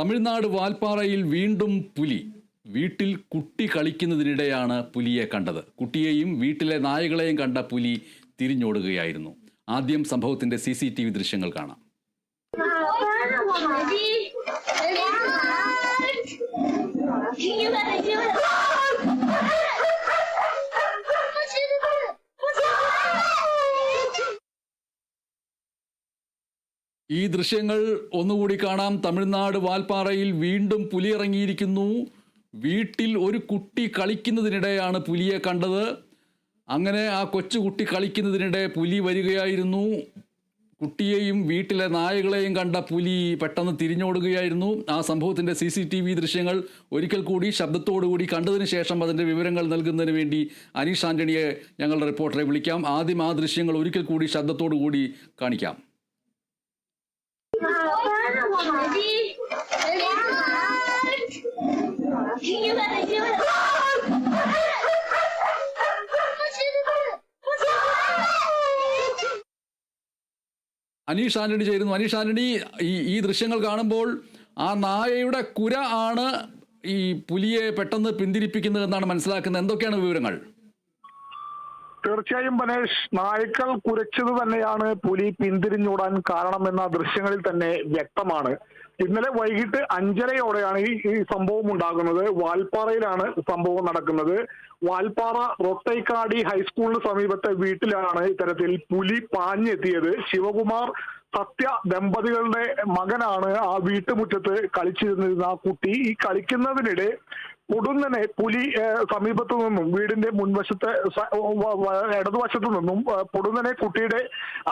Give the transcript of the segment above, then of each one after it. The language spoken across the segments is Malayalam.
തമിഴ്നാട് വാൽപ്പാറയിൽ വീണ്ടും പുലി. വീട്ടിൽ കുട്ടി കളിക്കുന്നതിനിടെയാണ് പുലിയെ കണ്ടത്. കുട്ടിയെയും വീട്ടിലെ നായകളെയും കണ്ട പുലി തിരിഞ്ഞോടുകയായിരുന്നു. ആദ്യം സംഭവത്തിന്റെ CCTV ദൃശ്യങ്ങൾ കാണാം. ഈ ദൃശ്യങ്ങൾ ഒന്നുകൂടി കാണാം. തമിഴ്നാട് വാൽപ്പാറയിൽ വീണ്ടും പുലി ഇറങ്ങിയിരിക്കുന്നു. വീട്ടിൽ ഒരു കുട്ടി കളിക്കുന്നതിനിടെയാണ് പുലിയെ കണ്ടത്. അങ്ങനെ ആ കൊച്ചുകുട്ടി കളിക്കുന്നതിനിടെ പുലി വരികയായിരുന്നു. കുട്ടിയെയും വീട്ടിലെ നായകളെയും കണ്ട പുലി പെട്ടെന്ന് തിരിഞ്ഞോടുകയായിരുന്നു. ആ സംഭവത്തിൻ്റെ CCTV ദൃശ്യങ്ങൾ ഒരിക്കൽ കൂടി ശബ്ദത്തോടുകൂടി കണ്ടതിന് ശേഷം അതിൻ്റെ വിവരങ്ങൾ നൽകുന്നതിന് വേണ്ടി അനീഷ് ആന്റണിയെ ഞങ്ങളുടെ റിപ്പോർട്ടറെ വിളിക്കാം. ആദ്യം ആ ദൃശ്യങ്ങൾ ഒരിക്കൽ കൂടി ശബ്ദത്തോടുകൂടി കാണിക്കാം. അനീഷ് ആന്റണി ചേരുന്നു. അനീഷ് ആന്റണി, ഈ ദൃശ്യങ്ങൾ കാണുമ്പോൾ ആ നായയുടെ കുര ആണ് ഈ പുലിയെ പെട്ടെന്ന് പിന്തിരിപ്പിക്കുന്നത് എന്നാണ് മനസ്സിലാക്കുന്നത്. എന്തൊക്കെയാണ് വിവരങ്ങൾ? തീർച്ചയായും ബനേഷ്, നായ്ക്കൾ കുരച്ചത് തന്നെയാണ് പുലി പിന്തിരിഞ്ഞോടാൻ കാരണമെന്ന ദൃശ്യങ്ങളിൽ തന്നെ വ്യക്തമാണ്. ഇന്നലെ വൈകിട്ട് 5:30യോടെയാണ് ഈ സംഭവം ഉണ്ടാകുന്നത്. വാൽപ്പാറയിലാണ് സംഭവം നടക്കുന്നത്. വാൽപ്പാറ റൊട്ടൈക്കാടി ഹൈസ്കൂളിന് സമീപത്തെ വീട്ടിലാണ് ഇത്തരത്തിൽ പുലി പാഞ്ഞെത്തിയത്. ശിവകുമാർ സത്യ ദമ്പതികളുടെ മകനാണ് ആ വീട്ടുമുറ്റത്ത് കളിച്ചിരുന്നിരുന്ന ആ കുട്ടി. ഈ കളിക്കുന്നതിനിടെ ഉടനെ പുലി സമീപത്തു നിന്നും വീടിന്റെ മുൻവശത്തെ ഇടതുവശത്തു നിന്നും പൊടുന്നനെ കുട്ടിയുടെ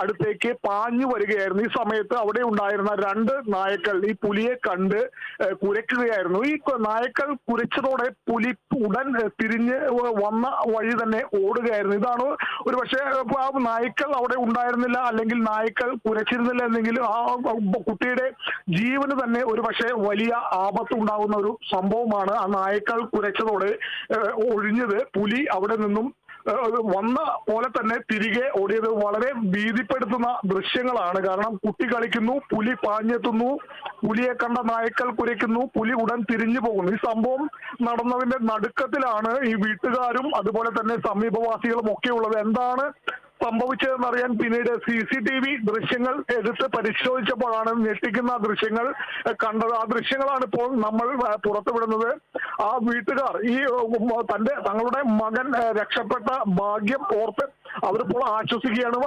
അടുത്തേക്ക് പാഞ്ഞു വരികയായിരുന്നു. ഈ സമയത്ത് അവിടെ ഉണ്ടായിരുന്ന 2 നായ്ക്കൾ ഈ പുലിയെ കണ്ട് കുരയ്ക്കുകയായിരുന്നു. ഈ നായ്ക്കൾ കുരച്ചതോടെ പുലി ഉടൻ തിരിഞ്ഞ് വന്ന വഴി തന്നെ ഓടുകയായിരുന്നു. ഇതാണ് ഒരു പക്ഷേ ആ നായ്ക്കൾ അവിടെ ഉണ്ടായിരുന്നില്ല, അല്ലെങ്കിൽ നായ്ക്കൾ കുരച്ചിരുന്നില്ല എന്നെങ്കിലും ആ കുട്ടിയുടെ ജീവന് തന്നെ ഒരു പക്ഷേ വലിയ ആപത്തുണ്ടാകുന്ന ഒരു സംഭവമാണ്. ആ നായ്ക്കൾ കുരച്ചതോടെ ഒഴിഞ്ഞത്. പുലി അവിടെ നിന്നും വന്ന പോലെ തന്നെ തിരികെ ഓടിയത് വളരെ ഭീതിപ്പെടുത്തുന്ന ദൃശ്യങ്ങളാണ്. കാരണം കുട്ടി കളിക്കുന്നു, പുലി പാഞ്ഞെത്തുന്നു, പുലിയെ കണ്ട നായ്ക്കൾ കുരയ്ക്കുന്നു, പുലി ഉടൻ തിരിഞ്ഞു പോകുന്നു. ഈ സംഭവം നടന്നതിന്റെ നടുക്കത്തിലാണ് ഈ വീട്ടുകാരും അതുപോലെ തന്നെ സമീപവാസികളും ഒക്കെ ഉള്ളത്. എന്താണ് സംഭവിച്ചതെന്നറിയാൻ പിന്നീട് CCTV ദൃശ്യങ്ങൾ എടുത്ത് പരിശോധിച്ചപ്പോഴാണ് ഞെട്ടിക്കുന്ന ദൃശ്യങ്ങൾ കണ്ടത്. ആ ദൃശ്യങ്ങളാണ് ഇപ്പോൾ നമ്മൾ പുറത്തുവിടുന്നത്. ആ വീട്ടുകാർ തങ്ങളുടെ മകൻ രക്ഷപ്പെട്ട ഭാഗ്യം ഓർത്ത് അവരിപ്പോൾ ആശ്വസിക്കുകയാണ്.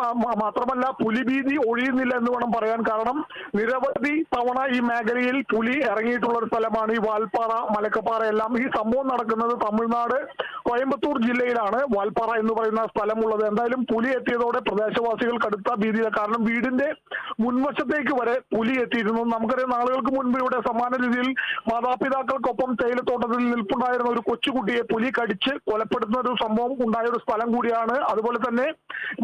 മാത്രമല്ല പുലിഭീതി ഒഴിയുന്നില്ല എന്ന് വേണം പറയാൻ. കാരണം നിരവധി തവണ ഈ മേഖലയിൽ പുലി ഇറങ്ങിയിട്ടുള്ള ഒരു സ്ഥലമാണ് ഈ വാൽപ്പാറ, മലക്കപ്പാറ എല്ലാം. ഈ സംഭവം നടക്കുന്നത് തമിഴ്നാട് കോയമ്പത്തൂർ ജില്ലയിലാണ് വാൽപ്പാറ എന്ന് പറയുന്ന സ്ഥലമുള്ളത്. എന്തായാലും പുലി എത്തിയതോടെ പ്രദേശവാസികൾ കടുത്ത ഭീതിയില്ല. കാരണം വീടിന്റെ മുൻവശത്തേക്ക് വരെ പുലി എത്തിയിരുന്നു. നമുക്കറിയാം, നാളുകൾക്ക് മുൻപ് ഇവിടെ സമാന രീതിയിൽ മാതാപിതാക്കൾക്കൊപ്പം തേയിലത്തോട്ടത്തിൽ നിൽപ്പുണ്ടായിരുന്ന ഒരു കൊച്ചുകുട്ടിയെ പുലി കടിച്ച് കൊലപ്പെടുത്തുന്ന ഒരു സംഭവം ഉണ്ടായ ഒരു സ്ഥലം കൂടിയാണ്. അതുപോലെ തന്നെ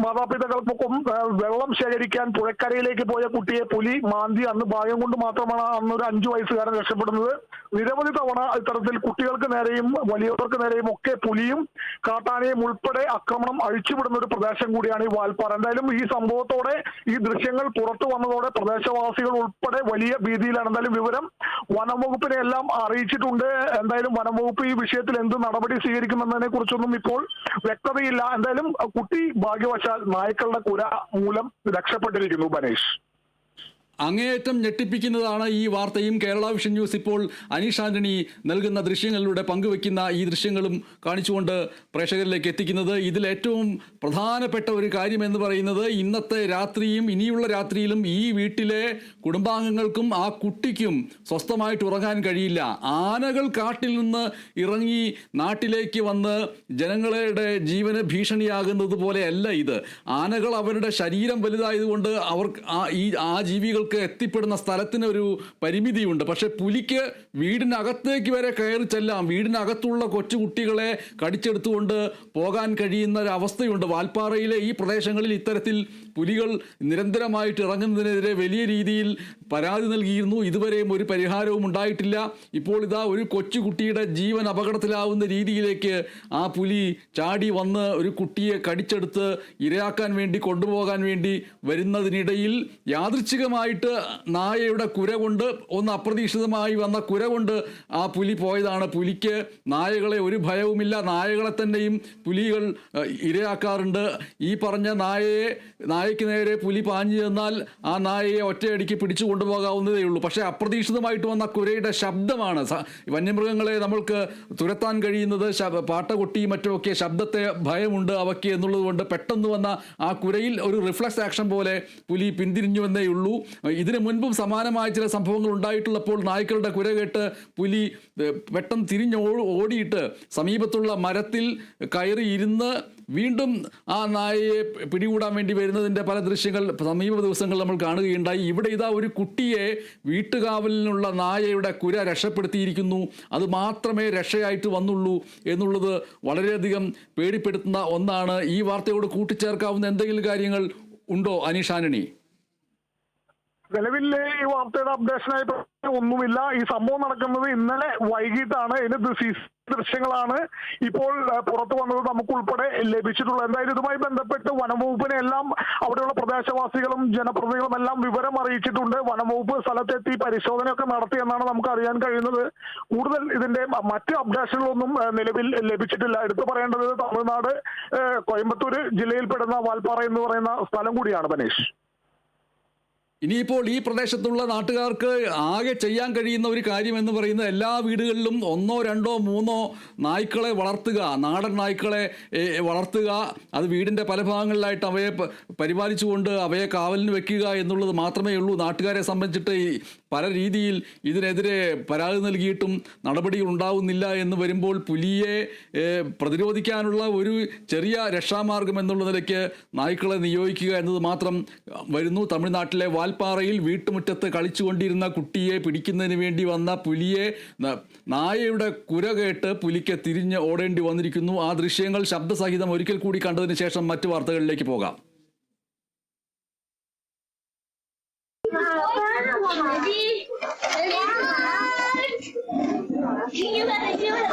മാതാപിതാക്കൾക്കൊപ്പം വെള്ളം ശേഖരിക്കാൻ പുഴക്കരയിലേക്ക് പോയ കുട്ടിയെ പുലി മാന്തി. അന്ന് ഭാഗ്യം കൊണ്ട് മാത്രമാണ് അന്നൊരു 5 വയസ്സുകാരൻ രക്ഷപ്പെടുന്നത്. നിരവധി തവണ ഇത്തരത്തിൽ കുട്ടികൾക്ക് നേരെയും വലിയവർക്ക് നേരെയും ഒക്കെ പുലിയും കാട്ടാനയും ഉൾപ്പെടെ ആക്രമണം അഴിച്ചുവിടുന്ന ഒരു പ്രദേശം കൂടിയാണ് ഈ വാൽപ്പാറ. എന്തായാലും ഈ സംഭവത്തോടെ, ഈ ദൃശ്യങ്ങൾ പുറത്തു വന്നതോടെ പ്രദേശവാസികൾ ഉൾപ്പെടെ വലിയ ഭീതിയിലാണ്. എന്തായാലും വിവരം വനംവകുപ്പിനെ എല്ലാം അറിയിച്ചിട്ടുണ്ട്. എന്തായാലും വനംവകുപ്പ് ഈ വിഷയത്തിൽ എന്ത് നടപടി സ്വീകരിക്കുമെന്നതിനെ കുറിച്ചൊന്നും ഇപ്പോൾ വ്യക്തതയില്ല. എന്തായാലും കുട്ടി ഭാഗ്യവശാൽ നായ്ക്കളുടെ കുര മൂലം രക്ഷപ്പെട്ടിരിക്കുന്നു. ബനേഷ്, അങ്ങേയറ്റം ഞെട്ടിപ്പിക്കുന്നതാണ് ഈ വാർത്തയും. കേരള വിഷൻ ന്യൂസ് ഇപ്പോൾ അനീഷ് ആന്റണി നൽകുന്ന ദൃശ്യങ്ങളിലൂടെ പങ്കുവെക്കുന്ന ഈ ദൃശ്യങ്ങളും കാണിച്ചുകൊണ്ട് പ്രേക്ഷകരിലേക്ക് എത്തിക്കുന്നത്. ഇതിൽ ഏറ്റവും പ്രധാനപ്പെട്ട ഒരു കാര്യം എന്ന് പറയുന്നത്, ഇന്നത്തെ രാത്രിയും ഇനിയുള്ള രാത്രിയിലും ഈ വീട്ടിലെ കുടുംബാംഗങ്ങൾക്കും ആ കുട്ടിക്കും സ്വസ്ഥമായിട്ട് ഉറങ്ങാൻ കഴിയില്ല. ആനകൾ കാട്ടിൽ നിന്ന് ഇറങ്ങി നാട്ടിലേക്ക് വന്ന് ജനങ്ങളുടെ ജീവന് ഭീഷണിയാകുന്നത് പോലെയല്ല ഇത്. ആനകൾ അവരുടെ ശരീരം വലുതായതുകൊണ്ട് ആ ജീവികൾക്ക് എത്തിപ്പെടുന്ന സ്ഥലത്തിന് ഒരു പരിമിതിയുണ്ട്. പക്ഷെ പുലിക്ക് വീടിനകത്തേക്ക് വരെ കയറി ചെല്ലാം. വീടിനകത്തുള്ള കൊച്ചുകുട്ടികളെ കടിച്ചെടുത്തുകൊണ്ട് പോകാൻ കഴിയുന്ന ഒരു അവസ്ഥയുണ്ട്. വാൽപ്പാറയിലെ ഈ പ്രദേശങ്ങളിൽ ഇത്തരത്തിൽ പുലികൾ നിരന്തരമായിട്ട് ഇറങ്ങുന്നതിനെതിരെ വലിയ രീതിയിൽ പരാതി നൽകിയിരുന്നു. ഇതുവരെയും ഒരു പരിഹാരവും ഉണ്ടായിട്ടില്ല. ഇപ്പോൾ ഇതാ ഒരു കൊച്ചുകുട്ടിയുടെ ജീവൻ അപകടത്തിലാവുന്ന രീതിയിലേക്ക് ആ പുലി ചാടി വന്ന് ഒരു കുട്ടിയെ കടിച്ചെടുത്ത് ഇരയാക്കാൻ വേണ്ടി കൊണ്ടുപോകാൻ വേണ്ടി വരുന്നതിനിടയിൽ യാദൃച്ഛികമായിട്ട് നായയുടെ കുര കൊണ്ട് ഒന്ന് അപ്രതീക്ഷിതമായി വന്ന കുര കൊണ്ട് ആ പുലി പോയതാണ്. പുലിക്ക് നായകളെ ഒരു ഭയവുമില്ല. നായകളെ തന്നെയും പുലികൾ ഇരയാക്കാറുണ്ട്. ഈ പറഞ്ഞ നായയ്ക്ക് നേരെ പുലി പാഞ്ഞു ചെന്നാൽ ആ നായയെ ഒറ്റയടിക്ക് പിടിച്ചു കൊണ്ടുപോകാവുന്നതേ ഉള്ളൂ. പക്ഷേ അപ്രതീക്ഷിതമായിട്ട് വന്ന കുരയുടെ ശബ്ദമാണ് വന്യമൃഗങ്ങളെ നമ്മൾക്ക് തുരത്താൻ കഴിയുന്നത്. പാട്ടകൊട്ടിയും മറ്റുമൊക്കെ ശബ്ദത്തെ ഭയമുണ്ട് അവയ്ക്ക് എന്നുള്ളത് കൊണ്ട് പെട്ടെന്ന് വന്ന ആ കുരയിൽ ഒരു റിഫ്ലക്സ് ആക്ഷൻ പോലെ പുലി പിന്തിരിഞ്ഞുവെന്നേ ഉള്ളൂ. ഇതിനു മുൻപും സമാനമായ ചില സംഭവങ്ങൾ ഉണ്ടായിട്ടുള്ളപ്പോൾ നായ്ക്കളുടെ കുര കേട്ട് പുലി പെട്ടെന്ന് ഓടിയിട്ട് സമീപത്തുള്ള മരത്തിൽ കയറി ഇരുന്ന് വീണ്ടും ആ നായയെ പിടികൂടാൻ വേണ്ടി വരുന്നതിൻ്റെ പല ദൃശ്യങ്ങൾ സമീപ ദിവസങ്ങൾ നമ്മൾ കാണുകയുണ്ടായി. ഇവിടെ ഇതാ ഒരു കുട്ടിയെ വീട്ടുകാവലിനുള്ള നായയുടെ കുര രക്ഷപ്പെടുത്തിയിരിക്കുന്നു. അത് മാത്രമേ രക്ഷയായിട്ട് വന്നുള്ളൂ എന്നുള്ളത് വളരെയധികം പേടിപ്പെടുത്തുന്ന ഒന്നാണ്. ഈ വാർത്തയോട് കൂട്ടിച്ചേർക്കാവുന്ന എന്തെങ്കിലും കാര്യങ്ങൾ ഉണ്ടോ അനീഷ് ആന്റണി? നിലവിലെ ഈ വാർത്തയുടെ അപ്ഡേഷനായിട്ട് ഒന്നുമില്ല. ഈ സംഭവം നടക്കുന്നത് ഇന്നലെ വൈകിട്ടാണ്. ഇതിന് ദൃശ്യങ്ങളാണ് ഇപ്പോൾ പുറത്തു വന്നത് നമുക്ക് ഉൾപ്പെടെ ലഭിച്ചിട്ടുള്ളത്. എന്തായാലും ഇതുമായി ബന്ധപ്പെട്ട് വനംവകുപ്പിനെ എല്ലാം അവിടെയുള്ള പ്രദേശവാസികളും ജനപ്രതിനിധികളും എല്ലാം വിവരം അറിയിച്ചിട്ടുണ്ട്. വനംവകുപ്പ് സ്ഥലത്തെത്തി പരിശോധനയൊക്കെ നടത്തിയെന്നാണ് നമുക്ക് അറിയാൻ കഴിയുന്നത്. കൂടുതൽ ഇതിന്റെ മറ്റ് അപ്ഡേഷനുകളൊന്നും നിലവിൽ ലഭിച്ചിട്ടില്ല. എടുത്തു പറയേണ്ടത് തമിഴ്നാട് കോയമ്പത്തൂർ ജില്ലയിൽപ്പെടുന്ന വാൽപ്പാറ എന്ന് പറയുന്ന സ്ഥലം കൂടിയാണ് ബനേഷ്. ഇനിയിപ്പോൾ ഈ പ്രദേശത്തുള്ള നാട്ടുകാർക്ക് ആകെ ചെയ്യാൻ കഴിയുന്ന ഒരു കാര്യം എന്ന് പറയുന്നത് എല്ലാ വീടുകളിലും 1, 2, 3 നായ്ക്കളെ വളർത്തുക, നാടൻ നായ്ക്കളെ വളർത്തുക. അത് വീടിൻ്റെ പല ഭാഗങ്ങളിലായിട്ട് അവയെ പരിപാലിച്ചുകൊണ്ട് അവയെ കാവലിന് വെക്കുക എന്നുള്ളത് മാത്രമേ ഉള്ളൂ. നാട്ടുകാരെ സംബന്ധിച്ചിട്ട് പല രീതിയിൽ ഇതിനെതിരെ പരാതി നൽകിയിട്ടും നടപടികൾ ഉണ്ടാവുന്നില്ല എന്ന് വരുമ്പോൾ പുലിയെ പ്രതിരോധിക്കാനുള്ള ഒരു ചെറിയ രക്ഷാമാർഗം എന്നുള്ള നിലയ്ക്ക് നായ്ക്കളെ നിയോഗിക്കുക എന്നത് മാത്രം വരുന്നു. തമിഴ്നാട്ടിലെ വാൽപ്പാറയിൽ വീട്ടുമുറ്റത്ത് കളിച്ചുകൊണ്ടിരുന്ന കുട്ടിയെ പിടിക്കുന്നതിന് വേണ്ടി വന്ന പുലിയെ നായയുടെ കുര കേട്ട് പുലിക്ക് തിരിഞ്ഞ് ഓടേണ്ടി വന്നിരിക്കുന്നു. ആ ദൃശ്യങ്ങൾ ശബ്ദസഹിതം ഒരിക്കൽ കൂടി കണ്ടതിന് ശേഷം മറ്റു വാർത്തകളിലേക്ക് പോകാം. You gotta do it.